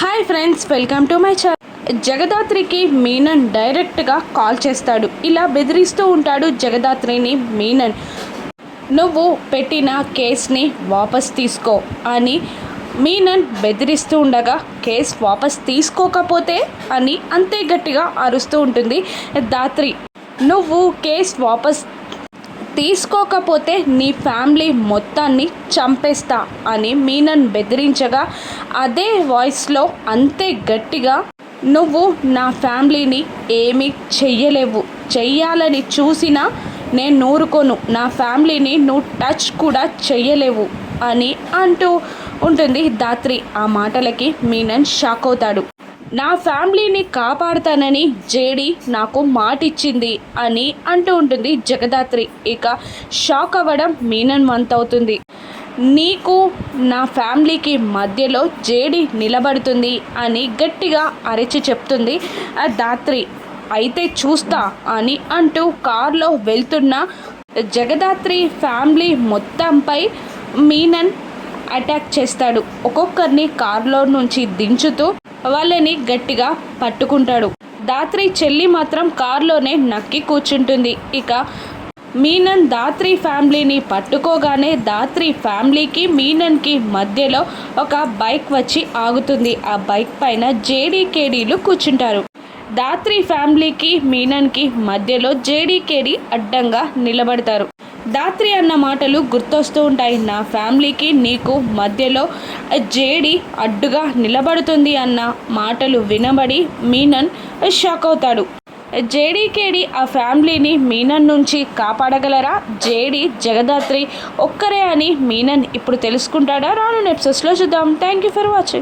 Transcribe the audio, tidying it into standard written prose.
Hi friends, welcome to my channel. జగదాత్రికి మీనన్ డైరెక్ట్గా call చేస్తాడు. ఇలా బెదిరిస్తూ ఉంటాడు జగదాత్రిని మీనన్. నువ్వు పెట్టిన కేస్ని వాపస్ తీసుకో అని మీనన్ బెదిరిస్తూ ఉండగా, కేస్ వాపస్ తీసుకోకపోతే అని అంతే గట్టిగా అరుస్తూ ఉంటుంది దాత్రి. నువ్వు కేస్ వాపస్ తీసుకోకపోతే నీ ఫ్యామిలీ మొత్తాన్ని చంపేస్తా అని మీనన్ బెదిరించగా, అదే వాయిస్లో అంతే గట్టిగా, నువ్వు నా ఫ్యామిలీని ఏమీ చెయ్యలేవు, చెయ్యాలని చూసినా నేను నూరుకోను, నా ఫ్యామిలీని నువ్వు టచ్ కూడా చెయ్యలేవు అని అంటూ ఉంటుంది దాత్రి. ఆ మాటలకి మీనన్ షాక్ అవుతాడు. నా ఫ్యామిలీని కాపాడుతానని జేడి నాకు మాటిచ్చింది అని అంటూ ఉంటుంది జగదాత్రి. ఇక షాక్ అవ్వడం మీనన్ వంతవుతుంది. నీకు నా ఫ్యామిలీకి మధ్యలో జేడి నిలబడుతుంది అని గట్టిగా అరిచి చెప్తుంది ఆ దాత్రి. అయితే చూస్తా అని అంటూ కారులో వెళ్తున్న జగదాత్రి ఫ్యామిలీ మొత్తంపై మీనన్ అటాక్ చేస్తాడు. ఒక్కొక్కరిని కారులో నుంచి దించుతూ వాళ్ళని గట్టిగా పట్టుకుంటాడు. దాత్రి చెల్లి మాత్రం కారులోనే నక్కి కూర్చుంటుంది. ఇక మీనన్ దాత్రి ఫ్యామిలీని పట్టుకోగానే దాత్రి ఫ్యామిలీకి మీనన్కి మధ్యలో ఒక బైక్ వచ్చి ఆగుతుంది. ఆ బైక్ పైన జేడీకేడీలు కూర్చుంటారు. దాత్రి ఫ్యామిలీకి మీనన్కి మధ్యలో జేడీకేడీ అడ్డంగా నిలబడతారు. దాత్రి అన్న మాటలు గుర్తొస్తూ ఉంటాయి. నా ఫ్యామిలీకి నీకు మధ్యలో జేడి అడ్డుగా నిలబడుతుంది అన్న మాటలు వినబడి మీనన్ షాక్ అవుతాడు. జేడీకేడి ఆ ఫ్యామిలీని మీనన్ నుంచి కాపాడగలరా? జేడి జగదాత్రి ఒక్కరే అని మీనన్ ఇప్పుడు తెలుసుకుంటాడా? రాను ఎపిసోడ్స్లో చూద్దాం. Thank you for watching.